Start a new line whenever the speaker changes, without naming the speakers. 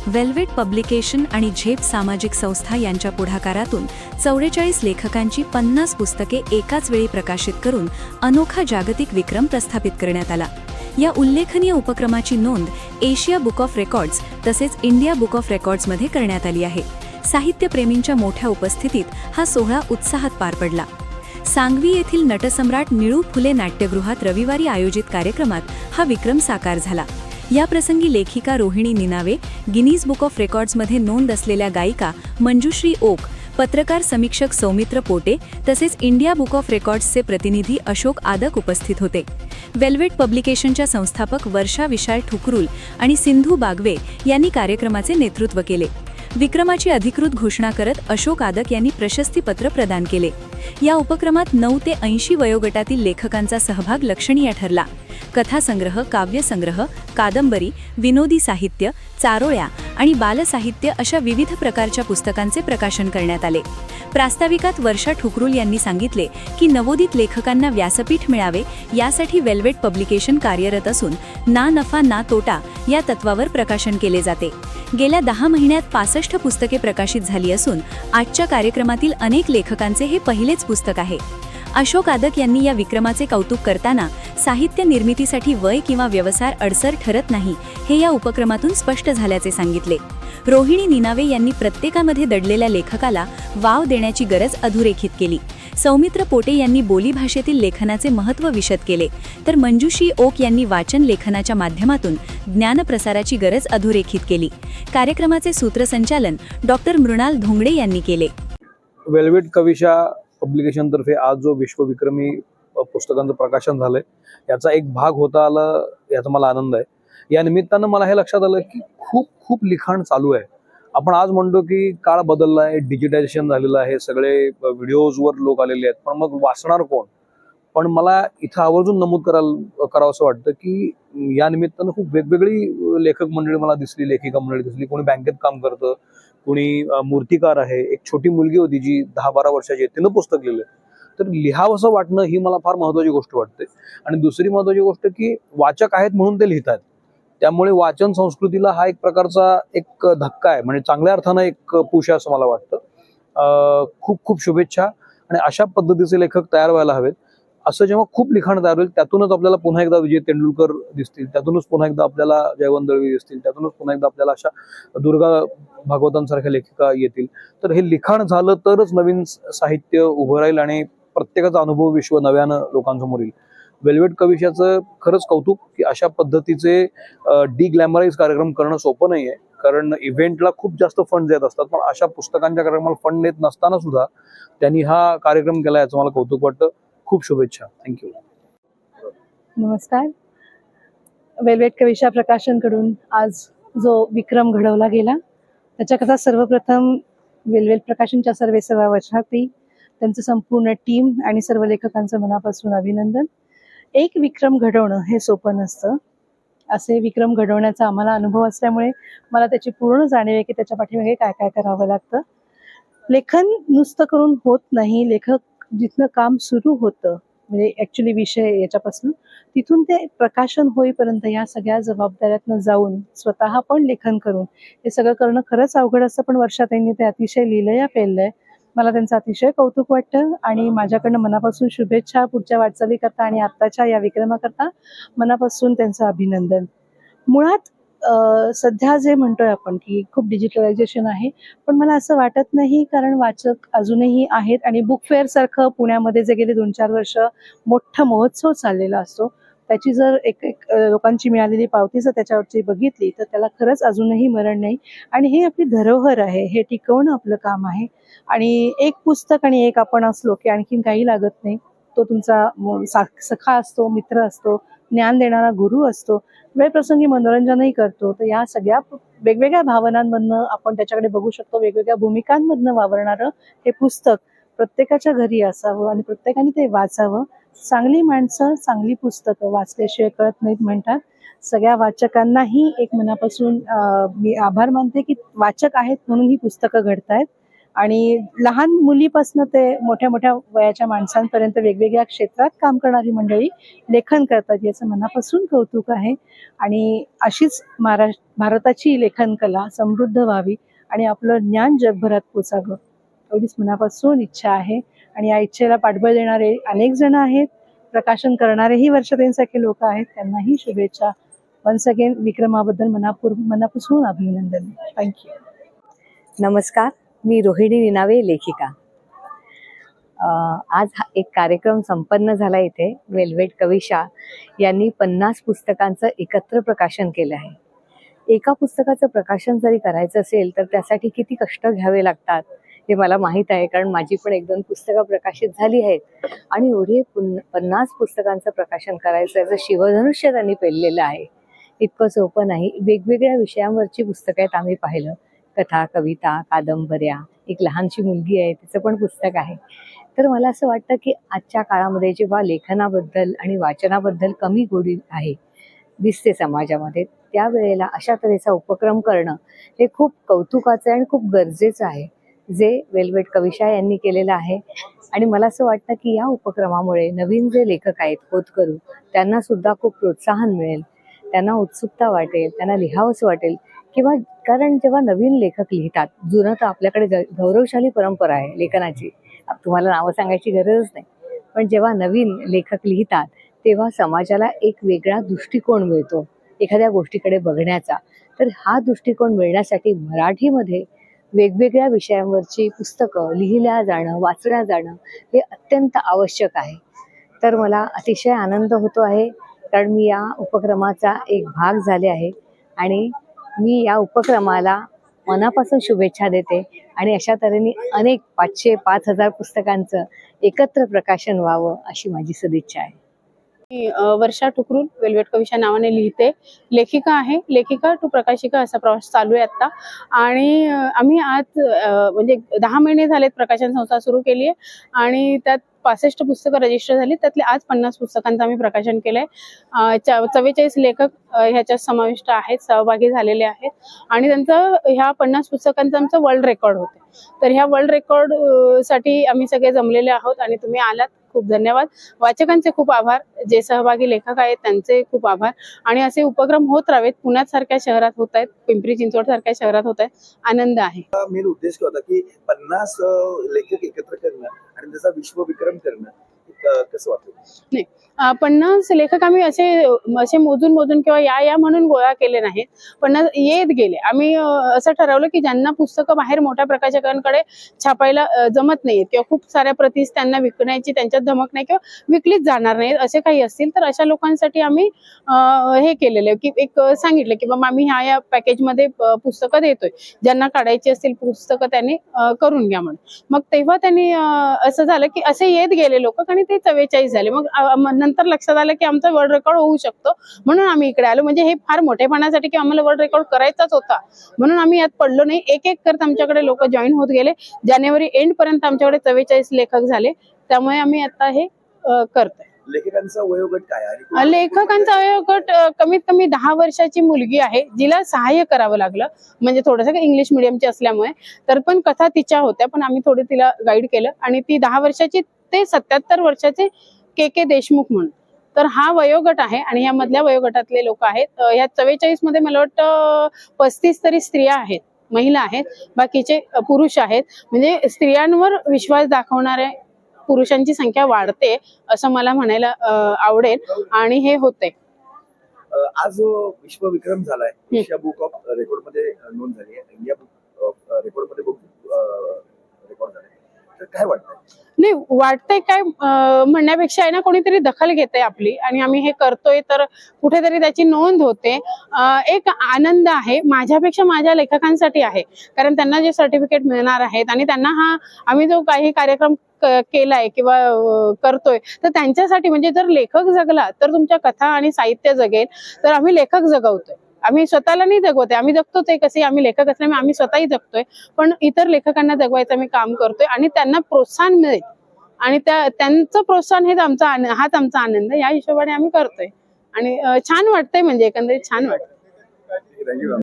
Velvet publication आणि झेप सामाजिक संस्था यांच्या पुढाकारातून 44 लेखकांची 50 पुस्तके एकाच वेळी प्रकाशित करून अनोखा जागतिक विक्रम प्रस्थापित करण्यात आला। या उल्लेखनीय उपक्रमाची नोंद एशिया बुक ऑफ रेकॉर्ड्स तसेच इंडिया बुक ऑफ रेकॉर्ड्समध्ये करण्यात आली आहे। साहित्यप्रेमींच्या मोठ्या उपस्थितीत हा सोहळा उत्साहात पार पडला। सांगवी येथील नटसम्राट निळू फुले नाट्यगृहात रविवारी आयोजित कार्यक्रमात हा विक्रम साकार झाला। या प्रसंगी लेखिका Rohini Ninave, Guinness book of रेकॉर्ड्समध्ये नोंद असलेल्या गायिका मंजुश्री ओक, पत्रकार समीक्षक सौमित्र पोटे तसेच इंडिया बुक ऑफ रेकॉर्ड्सचे प्रतिनिधी अशोक आदक उपस्थित होते। वेल्वेट पब्लिकेशनच्या संस्थापक वर्षा विशाल ठुकरुल आणि सिंधू बागवे यांनी कार्यक्रमाचे नेतृत्व केले। विक्रमाची अधिकृत घोषणा करत अशोक आदक यांनी प्रशस्तीपत्र प्रदान केले। या उपक्रमात 9 ते 80 वयोगटातील लेखकांचा सहभाग लक्षणीय ठरला। कथासंग्रह, काव्यसंग्रह, कादंबरी, विनोदी साहित्य, चारोळ्या आणि बालसाहित्य अशा विविध प्रकारच्या पुस्तकांचे प्रकाशन करण्यात आले। प्रास्ताविकात वर्षा ठुकरुल यांनी सांगितले की नवोदित लेखकांना व्यासपीठ मिळावे यासाठी वेल्वेट पब्लिकेशन कार्यरत असून ना नफा ना तोटा या तत्वावर प्रकाशन केले जाते। गेल्या 10 महिन्यात 65 पुस्तके प्रकाशित झाली असून आजच्या कार्यक्रमातील अनेक लेखकांचे हे पहिलेच पुस्तक आहे। अशोक आदक यांनी या विक्रमाचे कौतुक करताना साहित्य निर्मितीसाठी वय किंवा व्यवसाय अडसर ठरत नाही हे या उपक्रमातून स्पष्ट झाल्याचे सांगितले। रोहिणी निनावे यांनी प्रत्येकामध्ये दडलेल्या लेखकाला वाव देण्याची गरज अधोरेखित केली। सौमित्र पोटे यांनी बोलीभाषेतील लेखनाचे महत्त्व विशद केले, तर मंजुश्री ओक यांनी वाचन लेखनाच्या माध्यमातून ज्ञानप्रसाराची गरज अधोरेखित केली। कार्यक्रमाचे सूत्रसंचालन डॉक्टर मृणाल धोंगडे यांनी केले।
वेल्वेट कविशा पब्लिकेशनतर्फे आज जो विश्वविक्रमी पुस्तकांचं प्रकाशन झालंय याचा एक भाग होता आला याचा मला आनंद आहे। या निमित्तानं मला हे लक्षात आलं की खूप खूप लिखाण चालू आहे। आपण आज म्हणतो की काळ बदलला आहे, डिजिटायझेशन झालेलं आहे, सगळे व्हिडिओजवर लोक आलेले आहेत, पण मग वाचणार कोण? पण मला इथं आवर्जून नमूद करावं असं वाटतं की या निमित्तानं खूप वेगवेगळी लेखक मंडळी मला दिसली, लेखिका मंडळी दिसली। कोणी बँकेत काम करतं, कोणी मूर्तिकार आहे, एक छोटी मुलगी होती जी 10-12 वर्षाची आहे, तिनं पुस्तक लिहिलं। तर लिहावंसं वाटणं ही मला फार महत्त्वाची गोष्ट वाटते। आणि दुसरी महत्त्वाची गोष्ट की वाचक आहेत म्हणून ते लिहितात, त्यामुळे वाचन संस्कृतीला हा एक प्रकारचा एक धक्का आहे, म्हणजे चांगल्या अर्थानं एक पुश आहे असं मला वाटतं। खूप खूप शुभेच्छा आणि अशा पद्धतीचे लेखक तयार व्हायला हवेत। असं जेव्हा खूप लिखाण तयार होईल त्यातूनच आपल्याला पुन्हा एकदा विजय तेंडुलकर दिसतील, त्यातूनच पुन्हा एकदा आपल्याला जयवंत दळवी दिसतील, त्यातूनच पुन्हा एकदा आपल्याला अशा दुर्गा भागवतांसारख्या लेखिका येतील। तर हे लिखाण झालं तरच नवीन साहित्य उभं राहील आणि प्रत्येकाचा अनुभव विश्व नव्यानं लोकांसमोर येईल। वेल्वेट कविशाचं खरंच कौतुक की अशा पद्धतीचे डिग्लॅमराईज कार्यक्रम करणं सोपं नाहीये, कारण इव्हेंटला खूप जास्त फंड येत असतात, पण अशा पुस्तकांच्या कार्यक्रमाला फंड येत नसताना सुद्धा त्यांनी हा कार्यक्रम केला याचं मला कौतुक वाटतं। खूप शुभेच्छा, थँक्यू।
नमस्कार। वेल्वेट कविशा प्रकाशनकडून आज जो विक्रम घडवला गेला त्याच्याकरता सर्वप्रथम वेल्वेट प्रकाशनच्या सर्व वर्षार्थी, त्यांचं संपूर्ण टीम आणि सर्व लेखकांचं मनापासून अभिनंदन। एक विक्रम घडवणं हे सोपं नसतं। असे विक्रम घडवण्याचा आम्हाला अनुभव असल्यामुळे मला त्याची पूर्ण जाणीव आहे की त्याच्या पाठीमागे काय काय करावं लागतं। लेखन नुसतं करून होत नाही, लेखक जिथनं काम सुरू होतं म्हणजे ॲक्च्युली विषय याच्यापासून तिथून ते प्रकाशन होईपर्यंत या सगळ्या जबाबदाऱ्यातनं जाऊन स्वतः पण लेखन करून हे सगळं करणं खरंच अवघड असतं, पण वर्षा त्यांनी ते अतिशय लिहिलंय पेललंय। मला त्यांचं अतिशय कौतुक वाटतं आणि माझ्याकडनं मनापासून शुभेच्छा पुढच्या वाटचालीकरता आणि आत्ताच्या या विक्रमाकरता मनापासून त्यांचं अभिनंदन। मुळात सध्या जे म्हणतोय आपण की खूप डिजिटलायझेशन आहे, पण मला असं वाटत नाही, कारण वाचक अजूनही आहेत आणि बुक फेअर सारखं पुण्यामध्ये जे गेले 2-4 वर्ष मोठा महोत्सव चाललेला असतो त्याची जर एक लोकांची मिळालेली पावती जर त्याच्यावरची बघितली तर त्याला खरंच अजूनही मरण नाही आणि हे आपली धरोहर आहे, हे टिकवणं आपलं काम आहे। आणि एक पुस्तक आणि एक आपण असलो की आणखीन काही लागत नाही, तो तुमचा सखा असतो, मित्र असतो, ज्ञान देणारा गुरु असतो, वेळप्रसंगी मनोरंजनही करतो। तर या सगळ्या वेगवेगळ्या भावनांमधनं आपण त्याच्याकडे बघू शकतो, वेगवेगळ्या भूमिकांमधनं वावरणारं हे पुस्तक प्रत्येकाच्या घरी असावं आणि प्रत्येकाने ते वाचावं। चांगली माणसं चांगली पुस्तकं वाचल्याशिवाय कळत नाहीत म्हणतात। सगळ्या वाचकांनाही एक मनापासून मी आभार मानते की वाचक आहेत म्हणून ही पुस्तकं घडतायत आणि लहान मुलीपासून ते मोठ्या मोठ्या वयाच्या माणसांपर्यंत वेगवेगळ्या क्षेत्रात काम करणारी मंडळी लेखन करतात, याचं मनापासून कौतुक आहे. आणि अशीच भारताची लेखन कला समृद्ध व्हावी आणि आपलं ज्ञान जगभरात पोचावं, एवढीच मनापासून इच्छा आहे. आणि या इच्छेला पाठबळ देणारे अनेक जण आहेत, प्रकाशन करणारेही वर्षाताईंसारखे लोक आहेत, त्यांनाही शुभेच्छा. वन्स अगेन विक्रमाबद्दल मनापासून अभिनंदन. थँक्यू.
नमस्कार, मी रोहिणी निनावे, लेखिका. आज हा एक कार्यक्रम संपन्न झाला इथे. वेल्वेट कविशा यांनी 50 पुस्तकांचं एकत्र प्रकाशन केलं आहे. एका पुस्तकाचं प्रकाशन जरी करायचं असेल तर त्यासाठी किती कष्ट घ्यावे लागतात हे मला माहीत आहे, कारण माझी पण 1-2 पुस्तकं प्रकाशित झाली आहेत. आणि एवढे 50 पुस्तकांचं प्रकाशन करायचं याचं शिवधनुष्य त्यांनी पेललेलं आहे. इतकं सोपं नाही. वेगवेगळ्या विषयांवरची पुस्तकं आहेत. आम्ही पाहिलं कथा, कविता, कादंबऱ्या, एक लहानशी मुलगी आहे तिचं पण पुस्तक आहे. तर मला असं वाटतं की आजच्या काळामध्ये जेव्हा लेखनाबद्दल आणि वाचनाबद्दल कमी गोडी आहे दिसते समाजामध्ये, त्यावेळेला अशा तऱ्हेचा उपक्रम करणं हे खूप कौतुकाचं आणि खूप गरजेचं आहे, जे वेल्वेट कविशा यांनी केलेलं आहे. आणि मला असं वाटतं की या उपक्रमामुळे नवीन जे लेखक आहेत होतकरू, त्यांना सुद्धा खूप प्रोत्साहन मिळेल, त्यांना उत्सुकता वाटेल, त्यांना लिहावंसं वाटेल. किंवा कारण जेव्हा नवीन लेखक लिहितात, जुनं तर आपल्याकडे गौरवशाली परंपरा आहे लेखनाची, तुम्हाला नावं सांगायची गरजच नाही, पण जेव्हा नवीन लेखक लिहितात तेव्हा समाजाला एक वेगळा दृष्टिकोन मिळतो एखाद्या गोष्टीकडे बघण्याचा. तर हा दृष्टिकोन मिळण्यासाठी मराठीमध्ये वेगवेगळ्या विषयांवरची पुस्तकं लिहिल्या जाणं, वाचल्या जाणं हे अत्यंत आवश्यक आहे. तर मला अतिशय आनंद होतो आहे, कारण मी या उपक्रमाचा एक भाग झाले आहे आणि मी या उपक्रमाला मनापासून शुभेच्छा देते. आणि अशा तऱ्हेने अनेक 500-5000 पुस्तकांचं एकत्र प्रकाशन व्हावं अशी माझी सदिच्छा आहे.
वर्षा ठुकरून वेल्वेट कविशा नावाने लिहिते, लेखिका आहे. लेखिका टू प्रकाशिका असा प्रवास चालू आहे आता. आणि आम्ही आज म्हणजे 10 महिने झालेत प्रकाशन संस्था सुरू केली आहे आणि त्यात 65 पुस्तकं रजिस्टर झाली. त्यातले आज 50 पुस्तकांचं आम्ही प्रकाशन केलंय. 44 लेखक ह्याच्यात समाविष्ट आहेत, सहभागी झालेले आहेत. आणि त्यांचं ह्या 50 पुस्तकांचं आमचं वर्ल्ड रेकॉर्ड होते. तर ह्या वर्ल्ड रेकॉर्ड साठी आम्ही सगळे जमलेले आहोत आणि तुम्ही आलात, खूप धन्यवाद. वाचकांचे खूप आभार, जे सहभागी लेखक आहेत त्यांचे खूप आभार. आणि असे उपक्रम होत राहावेत. पुण्यात सारख्या शहरात होत आहेत, पिंपरी चिंचवड सारख्या शहरात होत आहेत. आनंद आहे.
मेन उद्देश काय होता की 50 लेखक एकत्र करणं आणि त्याचा विश्वविक्रम करणं, कसं वाटतं?
नाही, 50 लेखक आम्ही असे मोजून किंवा या म्हणून गोळा केले नाहीत. 50 येत गेले. आम्ही असं ठरवलं की ज्यांना पुस्तकं बाहेर मोठ्या प्रकाशकांकडे छापायला जमत नाहीत किंवा खूप साऱ्या प्रतीस त्यांना विकण्याची त्यांच्यात धमक नाही किंवा विकलीच जाणार नाहीत असे काही असतील तर अशा लोकांसाठी आम्ही हे केलेलं की एक सांगितलं की बाबा आम्ही ह्या पॅकेजमध्ये पुस्तकं देतोय, ज्यांना काढायची असतील पुस्तकं त्यांनी करून घ्या म्हणून. मग तेव्हा त्यांनी असं झालं की असे येत गेले लोक आणि ते 44 झाले. मग नंतर लक्षात आलं की आमचा वर्ल्ड रेकॉर्ड होऊ शकतो म्हणून आम्ही इकडे आलो. म्हणजे हे फार मोठेपणासाठी की आम्हाला वर्ल्ड रेकॉर्ड करायचाच होता म्हणून आम्ही यात पडलो नाही. एक करत आमच्याकडे लोक जॉईन होत गेले. जानेवारी एंड पर्यंत आमच्याकडे 44 लेखक झाले. त्यामुळे आम्ही आता हे करतोय.
लेखकांचा वयोगट काय आहे?
लेखकांचा वयोगट कमीत कमी 10 वर्षाची मुलगी आहे, जिला सहाय्य करावं लागलं. म्हणजे थोडंसं इंग्लिश मिडियमची असल्यामुळे, तर पण कथा तिच्या होत्या पण आम्ही थोडी तिला गाईड केलं. आणि ती 10 वर्षाची ते 77 वर्षाचे के देशमुख म्हणून. तर हा वयोगट आहे आणि या मधल्या वयोगटातले लोक आहेत. ह्या 44 मध्ये मला वाटतं 35 तरी स्त्रिया आहेत, महिला आहेत, बाकीचे पुरुष आहेत. म्हणजे स्त्रियांवर विश्वास दाखवणारे पुरुषांची संख्या वाढते असं मला म्हणायला आवडेल आणि हे होते.
आज विश्वविक्रम झालाय, एशिया बुक ऑफ रेकॉर्ड मध्ये नोंद झाली आहे, इंडिया बुक रेकॉर्ड मध्ये रेकॉर्ड झालाय. तर काय वाटतंय?
नाही, वाटतंय काय म्हणण्यापेक्षा आहे ना, कोणीतरी दखल घेते आपली आणि आम्ही हे करतोय तर कुठेतरी त्याची नोंद होते. एक आनंद आहे माझ्यापेक्षा माझ्या लेखकांसाठी आहे, कारण त्यांना जे सर्टिफिकेट मिळणार आहेत आणि त्यांना हा आम्ही जो काही कार्यक्रम केलाय किंवा करतोय तर त्यांच्यासाठी. म्हणजे जर लेखक जगला तर तुमच्या कथा आणि साहित्य जगेल. तर आम्ही लेखक जगवतोय, आम्ही स्वतःला नाही जगवतोय, आम्ही जगतोच आहे. कसे आम्ही लेखक असल्यामुळे आम्ही स्वतःही जगतोय, पण इतर लेखकांना जगवायचं आम्ही काम करतोय आणि त्यांना प्रोत्साहन मिळेल आणि त्यांचं प्रोत्साहन हाच आमचा आनंद. या हिशोबाने आम्ही करतोय आणि छान वाटतंय. म्हणजे एकंदरीत छान वाटतंय.